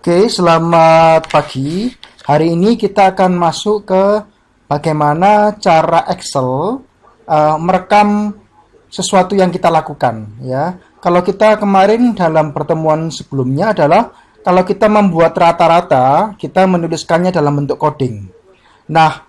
Oke, selamat pagi. Hari ini kita akan masuk ke bagaimana cara Excel merekam sesuatu yang kita lakukan. Ya, kalau kita kemarin dalam pertemuan sebelumnya adalah kalau kita membuat rata-rata, kita menuliskannya dalam bentuk coding. Nah,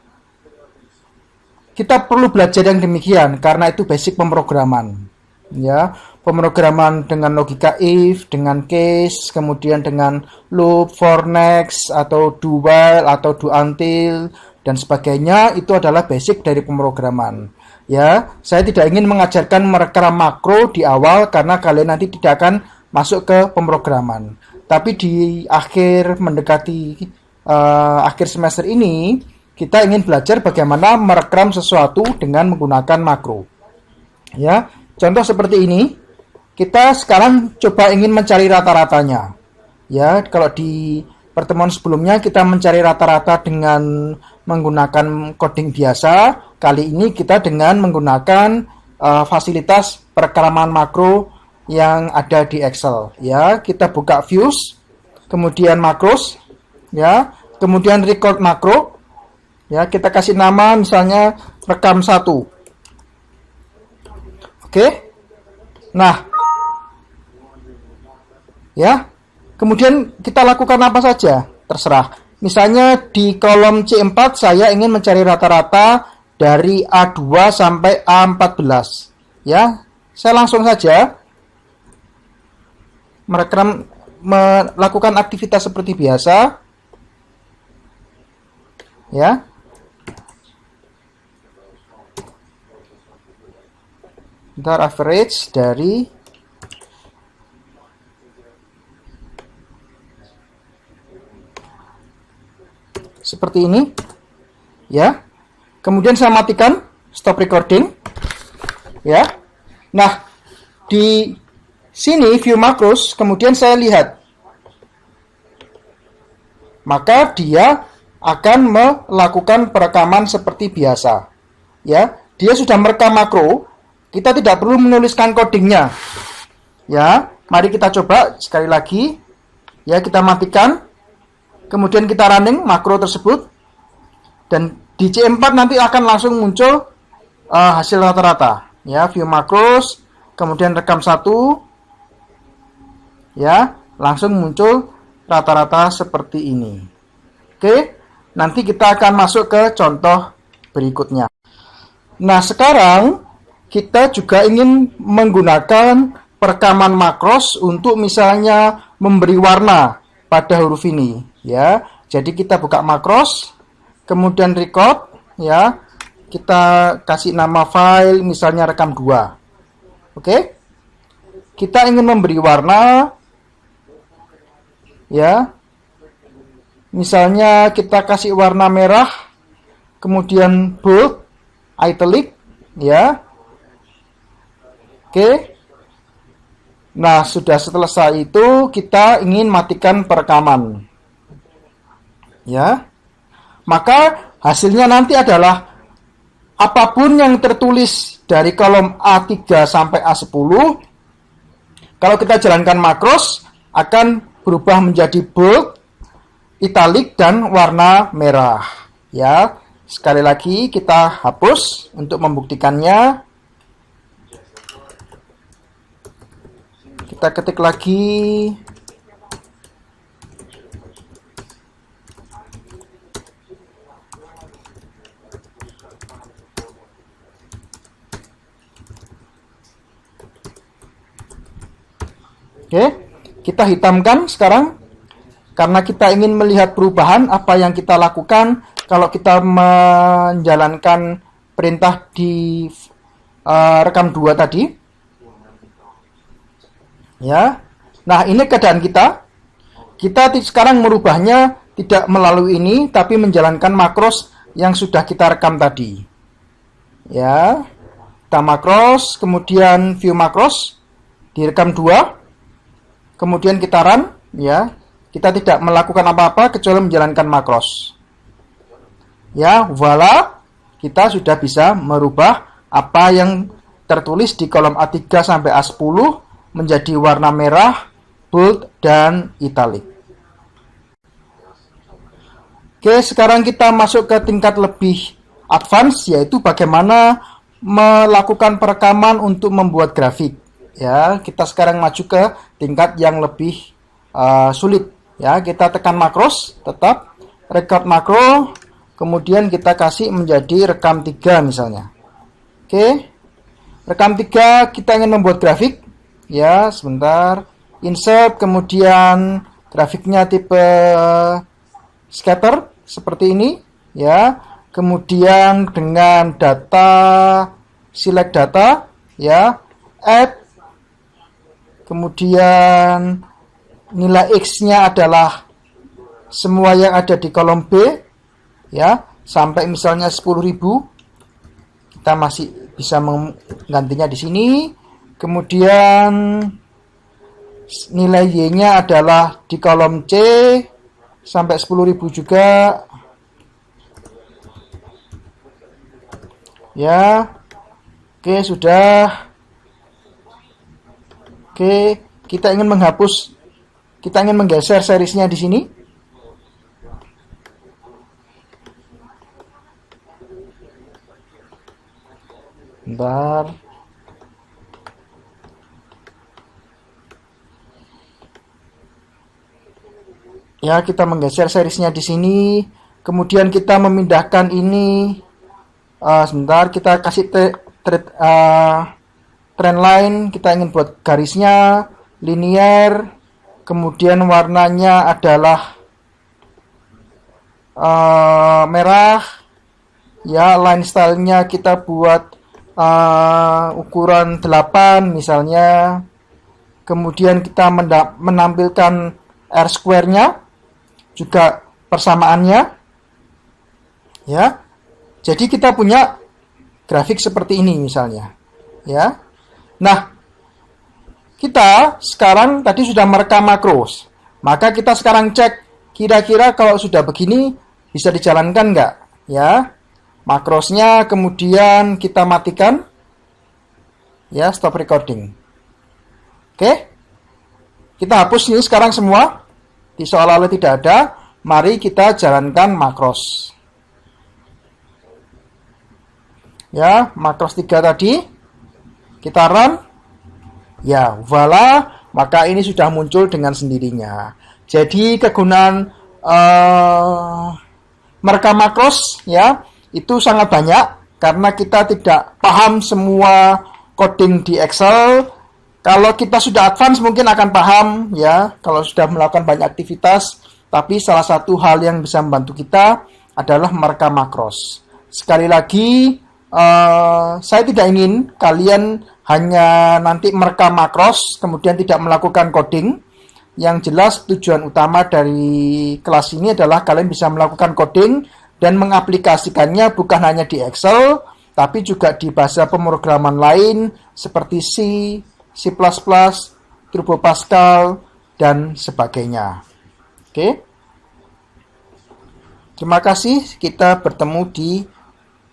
kita perlu belajar yang demikian karena itu basic pemrograman. Ya, pemrograman dengan logika if, dengan case, kemudian dengan loop, for next, atau do while, atau do until, dan sebagainya. Itu adalah basic dari pemrograman. Ya, saya tidak ingin mengajarkan merekam makro di awal karena kalian nanti tidak akan masuk ke pemrograman. Tapi di akhir mendekati akhir semester ini, kita ingin belajar bagaimana merekam sesuatu dengan menggunakan makro. Ya, contoh seperti ini. Kita sekarang coba ingin mencari rata-ratanya. Ya, kalau di pertemuan sebelumnya kita mencari rata-rata dengan menggunakan coding biasa. Kali ini kita dengan menggunakan fasilitas perekaman makro yang ada di Excel. Ya, kita buka views, kemudian makros, ya, kemudian record makro. Ya, kita kasih nama misalnya rekam 1. Oke. Nah, ya, kemudian kita lakukan apa saja, terserah. Misalnya di kolom C4 saya ingin mencari rata-rata dari A2 sampai A14. Ya, saya langsung saja melakukan aktivitas seperti biasa. Ya. Ntar average dari seperti ini, ya. Kemudian saya matikan stop recording, ya. Nah, di sini view makros, kemudian saya lihat, maka dia akan melakukan perekaman seperti biasa, ya. Dia sudah merekam makro, kita tidak perlu menuliskan codingnya, ya. Mari kita coba sekali lagi, ya. Kita matikan. Kemudian kita running makro tersebut, dan di C4 nanti akan langsung muncul hasil rata-rata. Ya, view makros, kemudian rekam 1, ya, langsung muncul rata-rata seperti ini. Oke, nanti kita akan masuk ke contoh berikutnya. Nah, sekarang kita juga ingin menggunakan perekaman makros untuk misalnya memberi warna pada huruf ini. Ya, jadi kita buka makros, kemudian record, ya, kita kasih nama file misalnya rekam 2. Oke, kita ingin memberi warna, ya, misalnya kita kasih warna merah, kemudian bold, italic, ya. Oke, nah sudah selesai itu kita ingin matikan perekaman. Ya, maka hasilnya nanti adalah apapun yang tertulis dari kolom A3 sampai A10, kalau kita jalankan makros akan berubah menjadi bold, italic, dan warna merah. Ya, sekali lagi kita hapus untuk membuktikannya. Kita ketik lagi. Oke, kita hitamkan sekarang karena kita ingin melihat perubahan apa yang kita lakukan kalau kita menjalankan perintah di rekam 2 tadi. Ya. Nah, ini keadaan kita. Kita sekarang merubahnya tidak melalui ini tapi menjalankan makros yang sudah kita rekam tadi. Ya. Kita makros, kemudian view makros direkam 2. Kemudian kita run, ya. Kita tidak melakukan apa-apa kecuali menjalankan makros. Ya, voila. Kita sudah bisa merubah apa yang tertulis di kolom A3 sampai A10 menjadi warna merah, bold, dan italic. Oke, sekarang kita masuk ke tingkat lebih advance, yaitu bagaimana melakukan perekaman untuk membuat grafik. Ya, kita sekarang maju ke tingkat yang lebih sulit. Ya, kita tekan makros, tetap record makro, kemudian kita kasih menjadi rekam 3 misalnya. Oke, rekam 3 kita ingin membuat grafik. Ya, sebentar. Insert, kemudian grafiknya tipe scatter seperti ini, ya. Kemudian dengan data, select data, ya, add, kemudian nilai X-nya adalah semua yang ada di kolom B, ya, sampai misalnya 10.000. Kita masih bisa menggantinya di sini. Kemudian nilai Y-nya adalah di kolom C sampai 10.000 juga. Ya. Oke, sudah. Oke, kita ingin menghapus, kita ingin menggeser seriesnya di sini. Bentar. Ya, kita menggeser seriesnya di sini. Kemudian kita memindahkan ini. Sebentar, kita kasih trend line. Kita ingin buat garisnya linear. Kemudian warnanya adalah merah. Ya, line stylenya kita buat ukuran 8 misalnya. Kemudian kita menampilkan R square-nya, juga persamaannya, ya. Jadi kita punya grafik seperti ini misalnya, ya. Nah, kita sekarang tadi sudah merekam makros, maka kita sekarang cek kira-kira kalau sudah begini bisa dijalankan nggak, ya. Makrosnya kemudian kita matikan, ya, stop recording. Oke, kita hapus ini sekarang semua. Seolah-olah tidak ada. Mari kita jalankan makros. Ya, makros 3 tadi. Kita run. Ya, voila. Maka ini sudah muncul dengan sendirinya. Jadi kegunaan merekam makros, ya, itu sangat banyak. Karena kita tidak paham semua coding di Excel. Kalau kita sudah advance mungkin akan paham, ya, kalau sudah melakukan banyak aktivitas. Tapi salah satu hal yang bisa membantu kita adalah merekam makros. Sekali lagi, saya tidak ingin kalian hanya nanti merekam makros kemudian tidak melakukan coding. Yang jelas tujuan utama dari kelas ini adalah kalian bisa melakukan coding dan mengaplikasikannya bukan hanya di Excel, tapi juga di bahasa pemrograman lain seperti C, C++, Turbo Pascal, dan sebagainya. Oke. Terima kasih. Kita bertemu di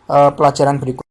pelajaran berikutnya.